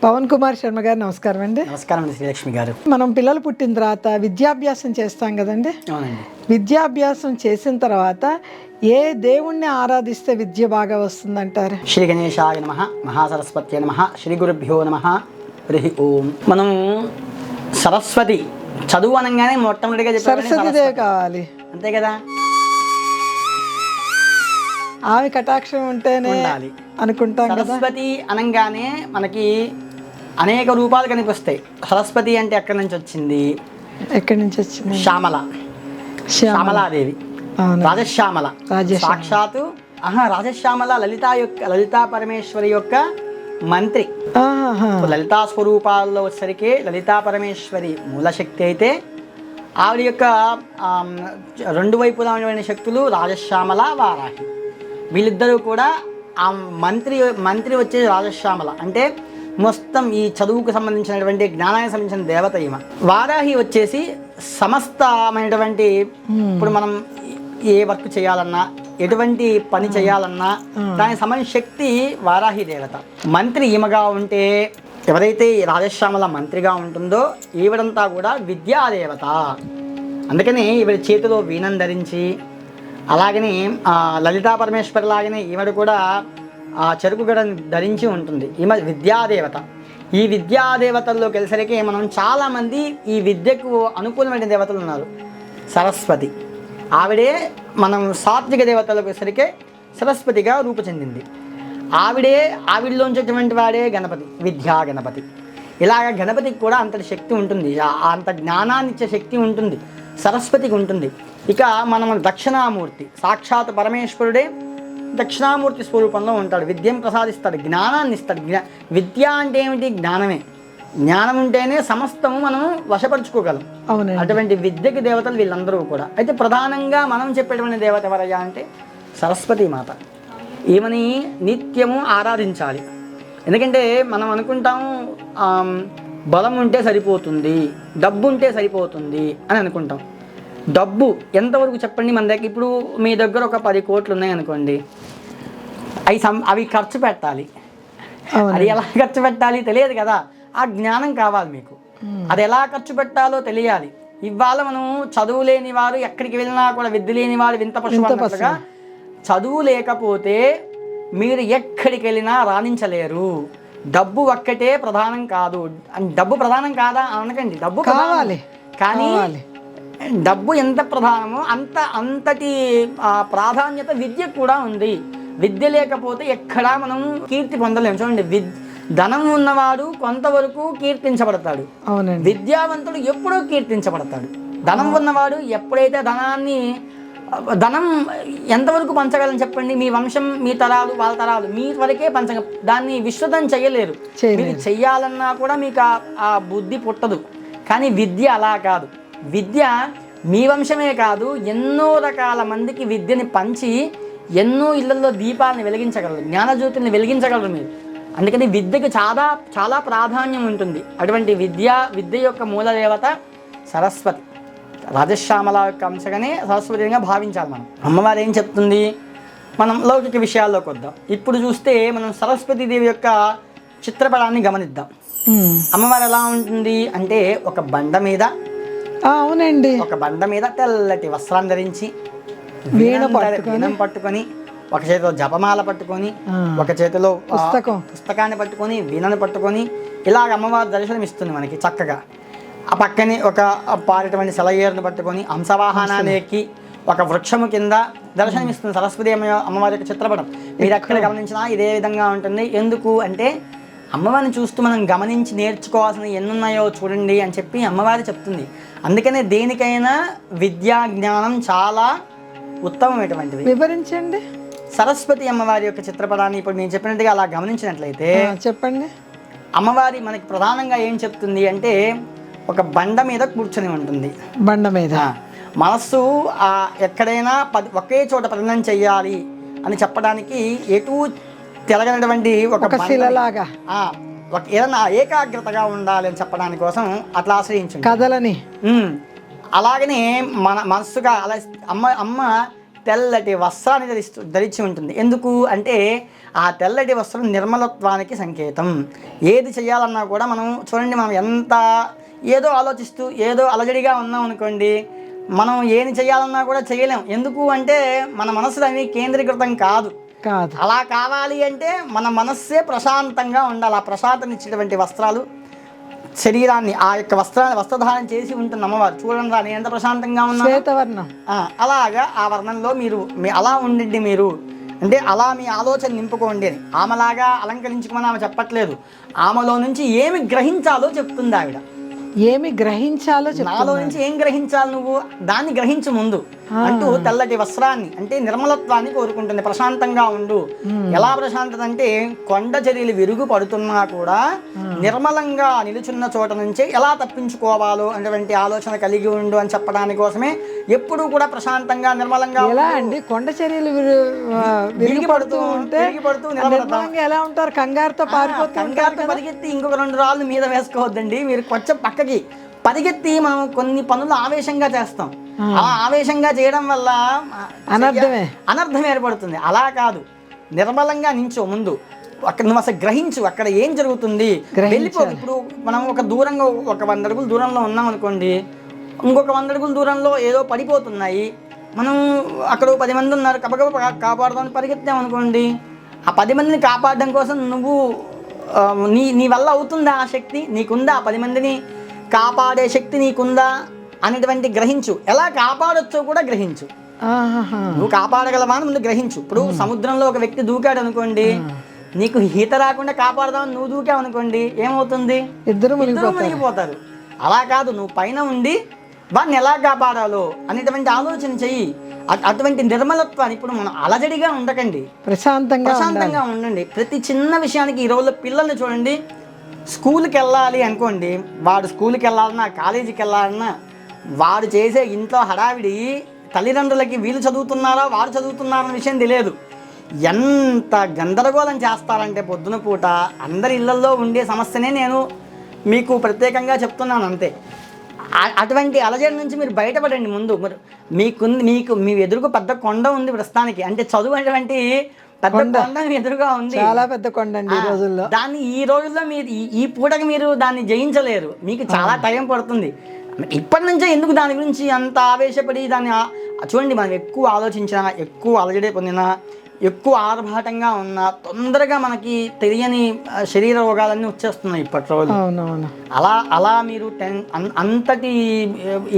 పవన్ కుమార్ శర్మ గారు నమస్కారం అండి. నమస్కారం అండి శ్రీలక్ష్మి గారు. మనం పిల్లలు పుట్టిన తర్వాత విద్యాభ్యాసం చేస్తాం కదండి. అవునండి. విద్యాభ్యాసం చేసిన తర్వాత ఏ దేవుణ్ణి ఆరాధిస్తే విద్య బాగా వస్తుందంటారు? శ్రీ గణేశాయ నమః, మహాసరస్వత్యై నమః, శ్రీ గురుభ్యో నమః, హరి ఓం. మనం సరస్వతి చదువు అనగానే మొట్టమొదటిగా సరస్వతిదేవి కావాలి అంతే కదా. ఆమె కటాక్షం ఉంటేనే ఉండాలి అనుకుంటాం కదా. సరస్వతి అనగానే మనకి అనేక రూపాలు కనిపిస్తాయి. సరస్వతి అంటే ఎక్కడి నుంచి వచ్చింది? ఎక్కడి నుంచి వచ్చింది? శ్యామల, శ్యామలాదేవి, రాజశ్యామల, సాక్షాత్తు రాజశ్యామల లలితా పరమేశ్వరి యొక్క మంత్రి. లలితా స్వరూపాల్లో వచ్చేసరికి లలితా పరమేశ్వరి మూలశక్తి అయితే ఆవిడ యొక్క రెండు వైపులా ఉన్నటువంటి శక్తులు రాజశ్యామల, వారాహి. వీళ్ళిద్దరూ కూడా ఆ మంత్రి వచ్చే రాజశ్యామల అంటే మొత్తం ఈ చదువుకు సంబంధించినటువంటి జ్ఞానానికి సంబంధించిన దేవత ఈమె. వారాహి వచ్చేసి సమస్తమైనటువంటి ఇప్పుడు మనం ఏ వర్క్ చేయాలన్నా ఎటువంటి పని చేయాలన్నా దానికి సంబంధించిన శక్తి వారాహి దేవత. మంత్రి ఈమెగా ఉంటే ఎవరైతే రాజశ్యామల మంత్రిగా ఉంటుందో ఈవిడంతా కూడా విద్యాదేవత. అందుకని ఈవిడ చేతిలో వీణం ధరించి, అలాగని లలితా పరమేశ్వరి లాగానే ఈవిడ కూడా చెరుకు గడని ధరించి ఉంటుంది. ఈమె విద్యాదేవత. ఈ విద్యాదేవతల్లోకి వెళ్ళేసరికి మనం చాలామంది ఈ విద్యకు అనుకూలమైన దేవతలు ఉన్నారు. సరస్వతి ఆవిడే మనం సాత్విక దేవతలకు వచ్చేసరికి సరస్వతిగా రూపు చెందింది. ఆవిడలోంచేటువంటి వాడే గణపతి, విద్యా గణపతి. ఇలాగ గణపతికి కూడా అంతటి శక్తి ఉంటుంది, అంత జ్ఞానాన్ని ఇచ్చే శక్తి ఉంటుంది, సరస్వతికి ఉంటుంది. ఇక మనం దక్షిణామూర్తి, సాక్షాత్ పరమేశ్వరుడే దక్షిణామూర్తి స్వరూపంలో ఉంటాడు. విద్యను ప్రసాదిస్తాడు, జ్ఞానాన్ని ఇస్తాడు. విద్య అంటే ఏమిటి? జ్ఞానమే. జ్ఞానం ఉంటేనే సమస్తము మనం వశపరుచుకోగలం. అటువంటి విద్యకి దేవతలు వీళ్ళందరూ కూడా. అయితే ప్రధానంగా మనం చెప్పేటువంటి దేవత ఎవరయ్యా అంటే సరస్వతి మాత. ఈమెని నిత్యము ఆరాధించాలి. ఎందుకంటే మనం అనుకుంటాము బలం ఉంటే సరిపోతుంది, డబ్బు ఉంటే సరిపోతుంది అని అనుకుంటాం. డబ్బు ఎంతవరకు చెప్పండి. మన దగ్గర ఇప్పుడు మీ దగ్గర ఒక 10 కోట్లు ఉన్నాయనుకోండి, అవి ఖర్చు పెట్టాలి. అది ఎలా ఖర్చు పెట్టాలి తెలియదు కదా. ఆ జ్ఞానం కావాలి మీకు. అది ఎలా ఖర్చు పెట్టాలో తెలియాలి. ఇవాళ మనం చదువు లేని వారు ఎక్కడికి వెళ్ళినా కూడా విద్య లేని వారు వింత పశువుగా. చదువు లేకపోతే మీరు ఎక్కడికి వెళ్ళినా రాణించలేరు. డబ్బు ఒక్కటే ప్రధానం కాదు. డబ్బు ప్రధానం కాదా అనకండి, డబ్బు కావాలి. కానీ డబ్బు ఎంత ప్రధానమో అంతటి ప్రాధాన్యత విద్య కూడా ఉంది. విద్య లేకపోతే ఎక్కడా మనం కీర్తి పొందలేము. చూడండి, ధనం ఉన్నవాడు కొంతవరకు కీర్తించబడతాడు, విద్యావంతుడు ఎప్పుడూ కీర్తించబడతాడు. ధనం ఉన్నవాడు ఎప్పుడైతే ధనం ఎంతవరకు పంచగలని చెప్పండి. మీ వంశం, మీ తరాలు, వాళ్ళ తరాలు మీ వరకే దాన్ని విస్తృతం చేయలేరు. మీరు చెయ్యాలన్నా కూడా మీకు ఆ బుద్ధి పుట్టదు. కానీ విద్య అలా కాదు. విద్య మీ వంశమే కాదు, ఎన్నో రకాల మందికి విద్యని పంచి ఎన్నో ఇళ్లలో దీపాలను వెలిగించగలరు, జ్ఞానజ్యోతిని వెలిగించగలరు మీరు. అందుకని విద్యకు చాలా చాలా ప్రాధాన్యం ఉంటుంది. అటువంటి విద్య యొక్క మూలదేవత సరస్వతి. రాజశ్యామల యొక్క అంశగానే సరస్వతిగా భావించాలి మనం. అమ్మవారు ఏం చెప్తుంది? మనం లౌకిక విషయాల్లోకి వద్దాం. ఇప్పుడు చూస్తే మనం సరస్వతీదేవి యొక్క చిత్రపటాన్ని గమనిద్దాం. అమ్మవారు ఎలా ఉంటుంది అంటే ఒక బండ మీద, అవునండి, ఒక బండ మీద తెల్లటి వస్త్రాన్ని ధరించి వీణం పట్టుకొని, ఒక చేతిలో జపమాల పట్టుకొని, ఒక చేతిలో పుస్తకాన్ని పట్టుకొని, వీణను పట్టుకొని ఇలాగ అమ్మవారి దర్శనం ఇస్తుంది మనకి చక్కగా. ఆ పక్కనే ఒక పారేటువంటి సెలయేరును పట్టుకొని హంసవాహనాన్ని ఎక్కి ఒక వృక్షము కింద దర్శనమిస్తుంది సరస్వతి అమ్మవారి యొక్క చిత్రపటం. మీరు ఎక్కడ గమనించినా ఇదే విధంగా ఉంటుంది. ఎందుకు అంటే అమ్మవారిని చూస్తూ మనం గమనించి నేర్చుకోవాల్సిన ఎన్నున్నాయో చూడండి అని చెప్పి అమ్మవారి చెప్తుంది. అందుకనే దేనికైనా విద్యా జ్ఞానం చాలా ఉత్తమమైనటువంటిది. వివరించండి. సరస్వతి అమ్మవారి యొక్క చిత్రపటాన్ని ఇప్పుడు నేను చెప్పినట్టుగా అలా గమనించినట్లయితే చెప్పండి. అమ్మవారి మనకి ప్రధానంగా ఏం చెప్తుంది అంటే ఒక బండ మీద కూర్చొని ఉంటుంది. బండ మీద మనస్సు ఎక్కడైనా ఒకే చోట పఠనం చెయ్యాలి అని చెప్పడానికి ఎటు తెలగనటువంటి ఒక శిలలాగా ఏదన్నా ఏకాగ్రతగా ఉండాలి అని చెప్పడానికి కోసం అట్లా ఆశ్రయించు కథలని. అలాగనే మన మనస్సుగా అలా అమ్మ తెల్లటి వస్త్రాన్ని ధరించి ఉంటుంది. ఎందుకు అంటే ఆ తెల్లటి వస్త్రం నిర్మలత్వానికి సంకేతం. ఏది చేయాలన్నా కూడా మనం చూడండి, మనం ఎంత ఏదో ఆలోచిస్తూ ఏదో అలజడిగా ఉన్నాం అనుకోండి, మనం ఏది చేయాలన్నా కూడా చేయలేం. ఎందుకు అంటే మన మనసులు అవి కేంద్రీకృతం కాదు. అలా కావాలి అంటే మన మనస్సే ప్రశాంతంగా ఉండాలి. ఆ ప్రశాంతనిచ్చేటువంటి వస్త్రాలు శరీరాన్ని, ఆ యొక్క వస్త్రధారణ చేసి ఉంటుంది అమ్మవారు. చూడండి రాని ఎంత ప్రశాంతంగా ఉన్నా, శ్వేతవర్ణం. అలాగా ఆ వర్ణంలో మీరు అలా ఉండండి. మీరు అంటే అలా మీ ఆలోచన నింపుకోండి అని. ఆమెలాగా అలంకరించుకోమని ఆమె చెప్పట్లేదు. ఆమెలో నుంచి ఏమి గ్రహించాలో చెప్తుంది ఆవిడ. ఏమి గ్రహించాలో నాలో నుంచి ఏం గ్రహించాలి, నువ్వు దాన్ని గ్రహించు ముందు అంటూ తెల్లటి వస్త్రాన్ని అంటే నిర్మలత్వాన్ని కోరుకుంటుంది. ప్రశాంతంగా ఉండు. ఎలా ప్రశాంతత అంటే కొండ చర్యలు విరుగు పడుతున్నా కూడా నిర్మలంగా నిలుచున్న చోట నుంచే ఎలా తప్పించుకోవాలో అటువంటి ఆలోచన కలిగి ఉండు అని చెప్పడానికి కోసమే ఎప్పుడూ కూడా ప్రశాంతంగా నిర్మలంగా. ఎలా అండి కొండ చర్యలు విరిగి పడుతూ ఉంటే నిర్మలంగా ఎలా ఉంటారు? కంగారుతో పరిగెత్తి ఇంకొక 2 రాళ్ళు మీద వేసుకోవద్దండి. మీరు కొంచెం పక్కకి పరిగెత్తి మనం కొన్ని పనులు ఆవేశంగా చేస్తాం. అలా ఆవేశంగా చేయడం వల్ల అనర్థం ఏర్పడుతుంది. అలా కాదు, నిర్మలంగా నించో ముందు. అక్కడ నువ్వు అసలు గ్రహించు అక్కడ ఏం జరుగుతుంది. వెళ్ళిపో. ఇప్పుడు మనం ఒక దూరంగా ఒక 100 అడుగుల దూరంలో ఉన్నాం అనుకోండి, ఇంకొక 100 అడుగుల దూరంలో ఏదో పడిపోతున్నాయి, మనం అక్కడ 10 మంది ఉన్నారు, కబగబ కాపాడుదామని పరిగెత్తాం అనుకోండి, ఆ 10 మందిని కాపాడడం కోసం నువ్వు నీ వల్ల అవుతుందా? ఆ శక్తి నీకుందా? 10 మందిని కాపాడే శక్తి నీకుందా అనేటువంటి గ్రహించు. ఎలా కాపాడొచ్చో కూడా గ్రహించు. నువ్వు కాపాడగలవా అని ముందు గ్రహించు. ఇప్పుడు సముద్రంలో ఒక వ్యక్తి దూకాడు అనుకోండి, నీకు ఈత రాకుండా కాపాడదామని నువ్వు దూకావు అనుకోండి, ఏమవుతుంది? ఇద్దరు మునిగిపోతారు. అలా కాదు, నువ్వు పైన ఉండి వాడిని ఎలా కాపాడాలో అనేటువంటి ఆలోచన చెయ్యి. అటువంటి నిర్మలత్వాన్ని ఇప్పుడు మనం అలజడిగా ఉండకండి, ప్రశాంతంగా ఉండండి. ప్రతి చిన్న విషయానికి ఈ రోజుల్లో పిల్లల్ని చూడండి, స్కూల్కి వెళ్ళాలి అనుకోండి, వాడు స్కూల్కి వెళ్ళాలన్నా కాలేజీకి వెళ్ళాలన్నా వాడు చేసే ఇంట్లో హడావిడి తల్లిదండ్రులకి వీళ్ళు చదువుతున్నారా వాడు చదువుతున్నారన్న విషయం తెలియదు. ఎంత గందరగోళం చేస్తారంటే పొద్దున పూట అందరి ఇళ్లలో ఉండే సమస్యనే నేను మీకు ప్రత్యేకంగా చెప్తున్నాను అంతే. అటువంటి అలజడి నుంచి మీరు బయటపడండి ముందు. మీకు మీ ఎదురుకు పెద్ద కొండ ఉంది ప్రస్తుతానికి, అంటే చదువు అటువంటి పెద్ద కొండ మీ ఎదురుగా ఉంది, చాలా పెద్ద కొండ అండి ఈ రోజుల్లో. దాన్ని ఈ రోజుల్లో మీరు ఈ పూటకి మీరు దాన్ని జయించలేరు, మీకు చాలా టైం పడుతుంది. ఇప్పటి నుంచే ఎందుకు దాని గురించి అంత ఆవేశపడి దాన్ని చూడండి. మనం ఎక్కువ ఆలోచించినా, ఎక్కువ అలజడి పొందినా, ఎక్కువ ఆర్భాటంగా ఉన్నా తొందరగా మనకి తెలియని శరీర రోగాలన్నీ వచ్చేస్తున్నాయి ఇప్పటి రోజు. అలా మీరు అంతటి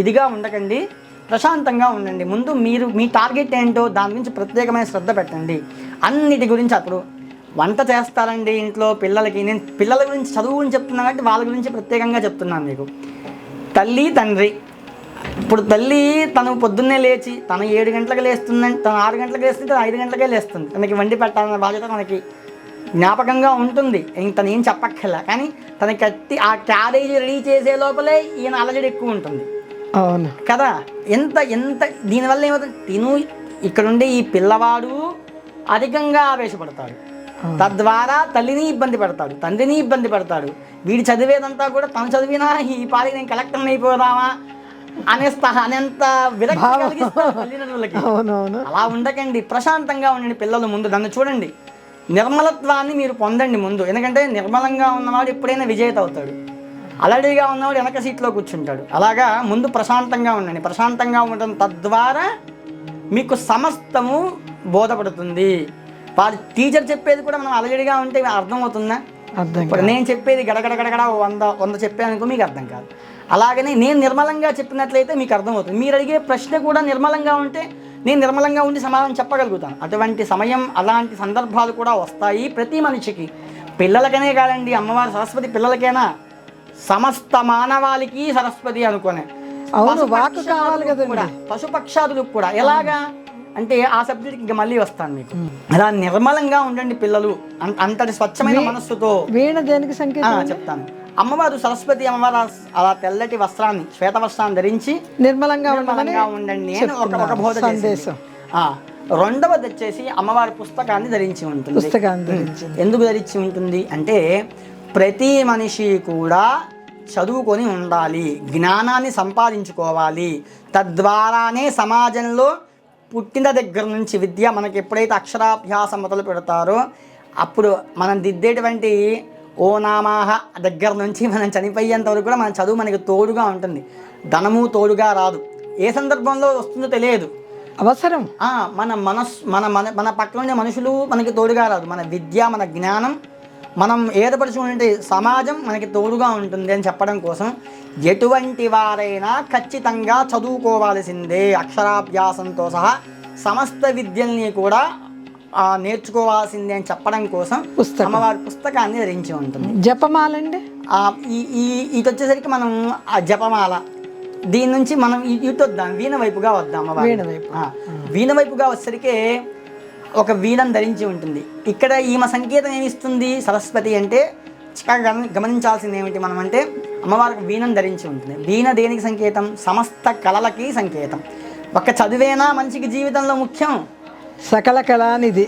ఇదిగా ఉండకండి, ప్రశాంతంగా ఉండండి. ముందు మీరు మీ టార్గెట్ ఏంటో దాని గురించి ప్రత్యేకమైన శ్రద్ధ పెట్టండి. అన్నిటి గురించి అప్పుడు వంట చేస్తారండి ఇంట్లో పిల్లలకి. నేను పిల్లల గురించి చదువు గురించి చెప్తున్నాను కాబట్టి వాళ్ళ గురించి ప్రత్యేకంగా చెప్తున్నాను మీకు. తల్లి తండ్రి, ఇప్పుడు తల్లి తను పొద్దున్నే లేచి తను 7 గంటలకు లేస్తుందని, తను 6 గంటలకు లేస్తుంది, తను 5 గంటలకే లేస్తుంది. తనకి వండి పెట్టాలన్న బాధ్యత మనకి జ్ఞాపకంగా ఉంటుంది, తను ఏం చెప్పక్కర్లా. కానీ తన కట్టి ఆ క్యారేజీ రెడీ చేసే లోపలే ఈయన అలజడి ఎక్కువ ఉంటుంది. అవును కదా. ఎంత దీనివల్ల ఏమవుతుంది, తిను ఇక్కడుండే ఈ పిల్లవాడు అధికంగా ఆవేశపడతాడు, తద్వారా తల్లిని ఇబ్బంది పడతాడు, తండ్రిని ఇబ్బంది పడతాడు. వీడు చదివేదంతా కూడా తను చదివినా ఈ పాలికి నేను కలెక్టర్ అయిపోదామా అనేంత విరక్తి కలిగిస్తాడు తల్లిదండ్రులకి. అలా ఉండకండి, ప్రశాంతంగా ఉండండి. పిల్లలు ముందు దాన్ని చూడండి, నిర్మలత్వాన్ని మీరు పొందండి ముందు. ఎందుకంటే నిర్మలంగా ఉన్నవాడు ఎప్పుడైనా విజేత అవుతాడు, అలడిగా ఉన్నవాడు వెనక సీట్లో కూర్చుంటాడు. అలాగా ముందు ప్రశాంతంగా ఉండండి. ప్రశాంతంగా ఉండటం తద్వారా మీకు సమస్తము బోధపడుతుంది. వారి టీచర్ చెప్పేది కూడా మనం అలజడిగా ఉంటే అర్థమవుతుందా? ఇప్పుడు నేను చెప్పేది గడగడగడగడ 100 చెప్పాను అనుకో మీకు అర్థం కాదు. అలాగనే నేను నిర్మలంగా చెప్పినట్లయితే మీకు అర్థమవుతుంది. మీరు అడిగే ప్రశ్న కూడా నిర్మలంగా ఉంటే నేను నిర్మలంగా ఉండి సమాధానం చెప్పగలుగుతాను. అటువంటి సమయం, అలాంటి సందర్భాలు కూడా వస్తాయి ప్రతి మనిషికి. పిల్లలకనే కాదండి, అమ్మవారి సరస్వతి పిల్లలకైనా, సమస్త మానవాళికి సరస్వతి అనుకోనే. పశుపక్షాదులకు కూడా. ఎలాగా అంటే ఆ సబ్జెక్ట్ ఇంకా మళ్ళీ వస్తాను మీకు. అలా నిర్మలంగా ఉండండి పిల్లలు, అంతటి స్వచ్ఛమైన మనస్సుతో. వీణ దేనికి సంకేతం చెప్తాను. అమ్మవారు సరస్వతి అమ్మవారు అలా తెల్లటి వస్త్రాన్ని, శ్వేత వస్త్రాన్ని ధరించి నిర్మలంగా ఉండండి అని ఒక బోధ సందేశం. రెండవది వచ్చేసి అమ్మవారి పుస్తకాన్ని ధరించి ఉంటుంది. ఎందుకు ధరించి ఉంటుంది అంటే ప్రతి మనిషి కూడా చదువుకొని ఉండాలి, జ్ఞానాన్ని సంపాదించుకోవాలి. తద్వారానే సమాజంలో పుట్టిన దగ్గర నుంచి విద్య మనకి ఎప్పుడైతే అక్షరాభ్యాసం మొదలు పెడతారో అప్పుడు మనం దిద్దేటువంటి ఓ నామాహ దగ్గర నుంచి మనం చనిపోయేంత వరకు కూడా మన చదువు మనకి తోడుగా ఉంటుంది. ధనము తోడుగా రాదు, ఏ సందర్భంలో వస్తుందో తెలియదు. అవసరం మన మనస్ మన మన మన పక్కన ఉండే మనుషులు మనకి తోడుగా రాదు. మన విద్య, మన జ్ఞానం, మనం ఏర్పరచుకునే సమాజం మనకి తోడుగా ఉంటుంది అని చెప్పడం కోసం ఎటువంటి వారైనా ఖచ్చితంగా చదువుకోవాల్సిందే. అక్షరాభ్యాసంతో సహా సమస్త విద్యల్ని కూడా నేర్చుకోవాల్సిందే అని చెప్పడం కోసం అమ్మవారి పుస్తకాన్ని ధరించి ఉంటుంది. జపమాలండి ఇటు వచ్చేసరికి మనం ఆ జపమాల, దీని నుంచి మనం ఇటు వద్దాం, వీణ వైపుగా వద్దాం. వీణ వైపుగా వచ్చేసరికి ఒక వీణను ధరించి ఉంటుంది. ఇక్కడ ఈమె సంకేతం ఏమిస్తుంది? సరస్వతి అంటే చక్కగా గమనించాల్సింది ఏమిటి మనం అంటే, అమ్మవారికి వీణను ధరించి ఉంటుంది. వీణ దేనికి సంకేతం? సమస్త కళలకి సంకేతం. ఒక్క చదివేనా మనిషికి జీవితంలో ముఖ్యం? సకల కళానిది.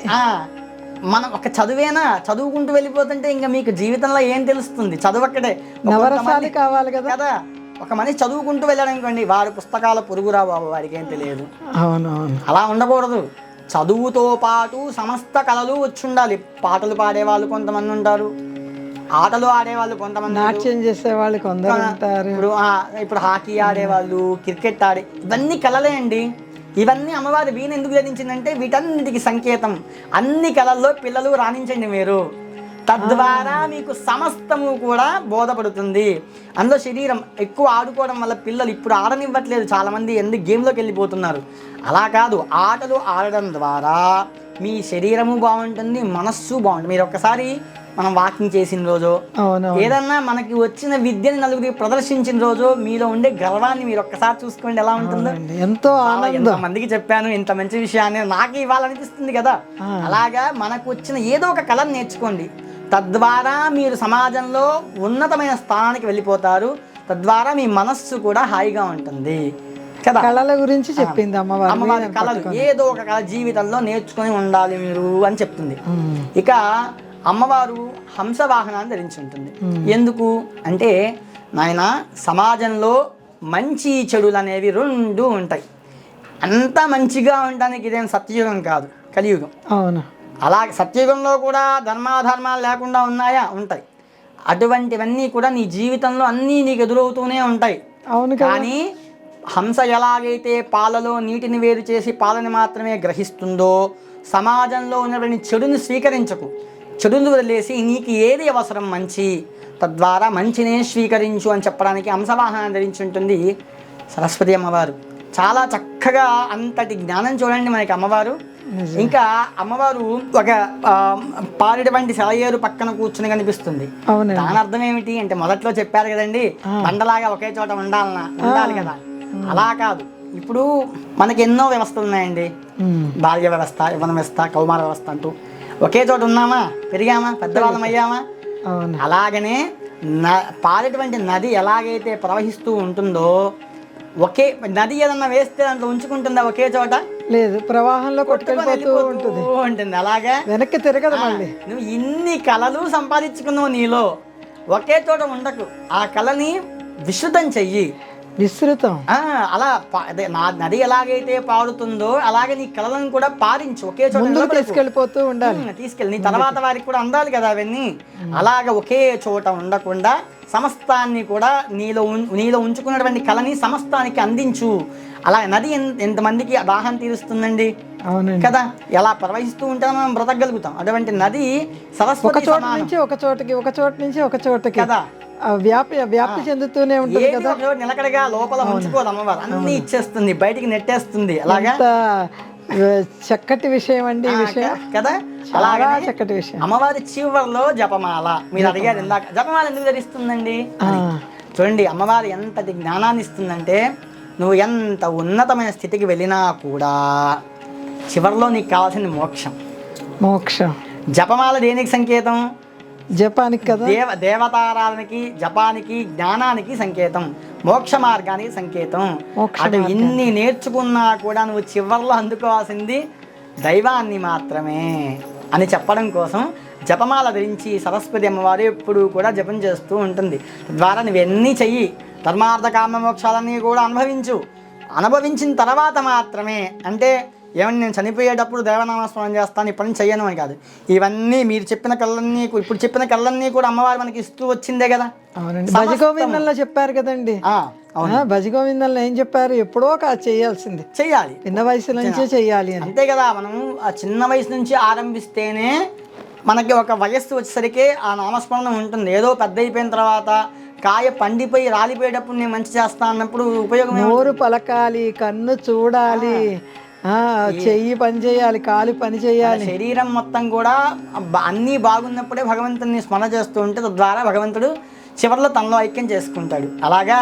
మనం ఒక చదువేనా, చదువుకుంటూ వెళ్ళిపోతుంటే ఇంకా మీకు జీవితంలో ఏం తెలుస్తుంది? చదువు అక్కడే నవరసాలు కావాలి కదా. ఒక మనిషి చదువుకుంటూ వెళ్ళాడు అనుకోండి, వారి పుస్తకాల పొరుగురా బాబు, వారికి ఏం తెలియదు. అవునవును, అలా ఉండకూడదు. చదువుతో పాటు సమస్త కళలు వచ్చి ఉండాలి. పాటలు పాడేవాళ్ళు కొంతమంది ఉంటారు, ఆటలు ఆడేవాళ్ళు కొంతమంది, నాట్యం చేసేవాళ్ళు కొందరు ఉంటారు, ఇప్పుడు హాకీ ఆడేవాళ్ళు, క్రికెట్ ఇవన్నీ కళలే అండి. ఇవన్నీ అమ్మవారి వీణ ఎందుకు ధరించిందంటే వీటన్నిటికి సంకేతం. అన్ని కళల్లో పిల్లలు రాణించండి మీరు, తద్వారా మీకు సమస్తము కూడా బోధపడుతుంది. అందులో శరీరం ఎక్కువ ఆడుకోవడం వల్ల పిల్లలు ఇప్పుడు ఆడనివ్వట్లేదు, చాలామంది ఎందుకు గేమ్లోకి వెళ్ళిపోతున్నారు. అలా కాదు, ఆటలు ఆడడం ద్వారా మీ శరీరము బాగుంటుంది, మనస్సు బాగుంటుంది. మీరు ఒక్కసారి మనం వాకింగ్ చేసిన రోజు, ఏదన్నా మనకి వచ్చిన విద్యని నలుగురికి ప్రదర్శించిన రోజు మీలో ఉండే గర్వాన్ని మీరు ఒక్కసారి చూసుకోండి, ఎలా ఉంటుందో. ఎంతో మందికి చెప్పాను ఇంత మంచి విషయాన్ని, నాకు ఇవ్వాలనిపిస్తుంది కదా. అలాగా మనకు వచ్చిన ఏదో ఒక కళను నేర్చుకోండి, తద్వారా మీరు సమాజంలో ఉన్నతమైన స్థానానికి వెళ్ళిపోతారు. తద్వారా మీ మనస్సు కూడా హాయిగా ఉంటుంది కదా. కళల గురించి చెప్పింది అమ్మవారి కళలు, ఏదో ఒక కళ జీవితంలో నేర్చుకొని ఉండాలి మీరు అని చెప్తుంది. ఇక అమ్మవారు హంసవాహనాన్ని ధరించి ఉంటుంది. ఎందుకు అంటే, నాయన సమాజంలో మంచి చెడులు అనేవి రెండు ఉంటాయి. అంతా మంచిగా ఉండడానికి ఇదేం సత్యయుగం కాదు, కలియుగం. అవును, అలాగే సత్యయుగంలో కూడా ధర్మాధర్మాలు లేకుండా ఉన్నాయా? ఉంటాయి. అటువంటివన్నీ కూడా నీ జీవితంలో అన్నీ నీకు ఎదురవుతూనే ఉంటాయి. అవును, కానీ హంస ఎలాగైతే పాలలో నీటిని వేరు చేసి పాలని మాత్రమే గ్రహిస్తుందో, సమాజంలో ఉన్నటువంటి చెడుని స్వీకరించకు, చెడును వదిలేసి నీకు ఏది అవసరం మంచి, తద్వారా మంచినే స్వీకరించు అని చెప్పడానికి హంసవాహనాన్ని ధరించి ఉంటుంది సరస్వతి అమ్మవారు. చాలా చక్కగా అంతటి జ్ఞానం చూడండి మనకి అమ్మవారు. ఇంకా అమ్మవారు ఒక పారేటువంటి సెలయేరు పక్కన కూర్చుని కనిపిస్తుంది. దాని అర్థం ఏమిటి అంటే, మొదట్లో చెప్పారు కదండి, బండలాగా ఒకే చోట ఉండాలి కదా. అలా కాదు, ఇప్పుడు మనకి ఎన్నో వ్యవస్థలు ఉన్నాయండి, బాల్య వ్యవస్థ, యవ్వన వ్యవస్థ, కౌమార వ్యవస్థ అంటూ. ఒకే చోట ఉన్నామా, పెరిగామా, పెద్దవాళ్ళం అయ్యామా? అలాగనే పారేటువంటి నది ఎలాగైతే ప్రవహిస్తూ ఉంటుందో, ఒకే నది ఏదన్నా వేస్తే దాంట్లో ఉంచుకుంటుందా ఒకే చోట? లేదు, ప్రవాహంలో కొట్టుకెళ్ళిపోతూ ఉంటుంది. అలాగే వెనక్కి తిరగదు. మళ్ళీ నువ్వు ఇన్ని కళలు సంపాదించుకున్నావు, నీలో ఒకే చోట ఉండకు, ఆ కళని విస్తృతం చెయ్యి. విస్తృతం అలా నది ఎలాగైతే పారుతుందో అలాగే నీ కళలను కూడా పారించు, ఒకే చోట తీసుకెళ్ళిపోతూ ఉండాలి. తీసుకెళ్ళి నీ తర్వాత వారికి కూడా అందాలి కదా అవన్నీ. అలాగ ఒకే చోట ఉండకుండా సమస్తాన్ని కూడా నీలో ఉంచుకున్నటువంటి కళని సమస్తానికి అందించు. అలా నది ఎంతమందికి దాహం తీరుస్తుందండి కదా, ఎలా ప్రవహిస్తూ ఉంటే మనం బ్రతకగలుగుతాం. అటువంటి నది సరస్వతి, ఒక చోట నుంచి ఒక చోటకి, ఒక చోట నుంచి ఒక చోటకి కదా వ్యాప్తి చెందుతూనే ఉంటుంది కదా. నిలకడగా లోపల ఉంచుకోదు అమ్మవారు, అన్ని ఇచ్చేస్తుంది, బయటికి నెట్టేస్తుంది. అలాగా చక్కటి విషయం అండి ఈ విషయం కదా. అలాగా చక్కటి విషయం. అమ్మవారి చివరిలో జపమాల, మీరు అడిగారు ఇందాక, జపమాల ఎందుకు ధరిస్తుందండి? చూడండి అమ్మవారు ఎంతటి జ్ఞానాన్ని ఇస్తుందంటే, నువ్వు ఎంత ఉన్నతమైన స్థితికి వెళ్ళినా కూడా చివరిలో నీకు కావాల్సింది మోక్షం. మోక్షం. జపమాల దేనికి సంకేతం? జపానికి కదా, దేవతారాధనకి, జపానికి, జ్ఞానానికి సంకేతం, మోక్ష మార్గానికి సంకేతం. అటు ఇన్ని నేర్చుకున్నా కూడా నువ్వు చివరిలో అందుకోవాల్సింది దైవాన్ని మాత్రమే అని చెప్పడం కోసం జపమాల ధరించి సరస్వతి అమ్మవారు ఎప్పుడూ కూడా జపం చేస్తూ ఉంటుంది. తద్వారా నువ్వన్నీ చెయ్యి, ధర్మార్థ కామ మోక్షాలన్నీ కూడా అనుభవించిన తర్వాత మాత్రమే, అంటే ఏమన్నా నేను చనిపోయేటప్పుడు దేవనామస్మరణ చేస్తాను, ఇప్పటి నుంచి చెయ్యను అని కాదు. ఇవన్నీ మీరు చెప్పిన కళ్ళన్నీ ఇప్పుడు చెప్పిన కళ్ళన్నీ కూడా అమ్మవారు మనకి ఇస్తూ వచ్చిందే కదా. అవునండి, భజగోవిందంలో చెప్పారు కదండి. భజగోవిందంలో ఏం చెప్పారు? ఎప్పుడో చేయాల్సింది, చెయ్యాలి, చిన్న వయసు నుంచే చెయ్యాలి అని. అంతే కదా. మనం ఆ చిన్న వయసు నుంచి ఆరంభిస్తేనే మనకి ఒక వయస్సు వచ్చేసరికి ఆ నామస్మరణ ఉంటుంది. ఏదో పెద్ద అయిపోయిన తర్వాత కాయ పండిపోయి రాలిపోయేటప్పుడు నేను మంచి చేస్తా అన్నప్పుడు ఉపయోగం. నోరు పలకాలి, కన్ను చూడాలి, చెయ్యి పని చేయాలి, కాలు పని చేయాలి, శరీరం మొత్తం కూడా అన్నీ బాగున్నప్పుడే భగవంతుని స్మరణ చేస్తూ ఉంటే తద్వారా భగవంతుడు చివరిలో తనలో ఐక్యం చేసుకుంటాడు. అలాగా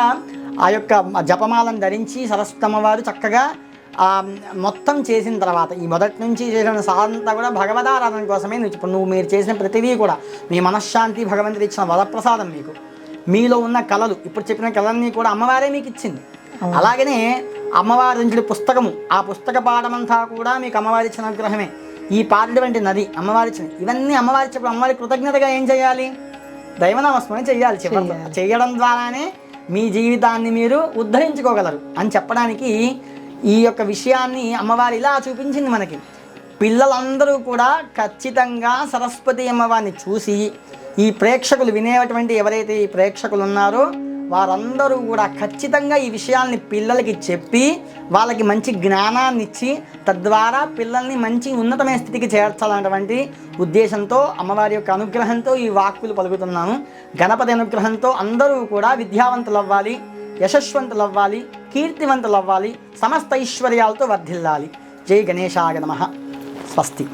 ఆ యొక్క జపమాలను ధరించి సరస్వతి అమ్మవారు చక్కగా మొత్తం చేసిన తర్వాత ఈ మొదటి నుంచి చేసిన సాధనంతా కూడా భగవదారాధన కోసమే. ఇప్పుడు మీరు చేసిన ప్రతిదీ కూడా మీ మనశ్శాంతి భగవంతుడు ఇచ్చిన వరప్రసాదం. మీకు మీలో ఉన్న కళలు, ఇప్పుడు చెప్పిన కళలన్నీ కూడా అమ్మవారే మీకు ఇచ్చింది. అలాగనే అమ్మవారి నుంచి పుస్తకము, ఆ పుస్తక పాఠమంతా కూడా మీకు అమ్మవారి ఇచ్చిన అనుగ్రహమే. ఈ పాడినటువంటి నది అమ్మవారి ఇచ్చింది. ఇవన్నీ అమ్మవారి చెప్పిన అమ్మవారి కృతజ్ఞతగా ఏం చేయాలి? దైవనామస్మరణ చెయ్యాలి. చేయడం ద్వారానే మీ జీవితాన్ని మీరు ఉద్ధరించుకోగలరు అని చెప్పడానికి ఈ యొక్క విషయాన్ని అమ్మవారి ఇలా చూపించింది మనకి. పిల్లలందరూ కూడా ఖచ్చితంగా సరస్వతి అమ్మవారిని చూసి, ఈ ప్రేక్షకులు వినేటువంటి ఎవరైతే ఈ ప్రేక్షకులు ఉన్నారో వారందరూ కూడా ఖచ్చితంగా ఈ విషయాల్ని పిల్లలకి చెప్పి వాళ్ళకి మంచి జ్ఞానాన్ని ఇచ్చి తద్వారా పిల్లల్ని మంచి ఉన్నతమైన స్థితికి చేర్చాలన్నటువంటి ఉద్దేశంతో అమ్మవారి యొక్క అనుగ్రహంతో ఈ వాక్కులు పలుకుతున్నాము. గణపతి అనుగ్రహంతో అందరూ కూడా విద్యావంతులు అవ్వాలి, యశస్వంతులు అవ్వాలి, కీర్తివంతులు అవ్వాలి, సమస్త ఐశ్వర్యాలతో వర్ధిల్లాలి. జై గణేశాయ నమః. స్వస్తి.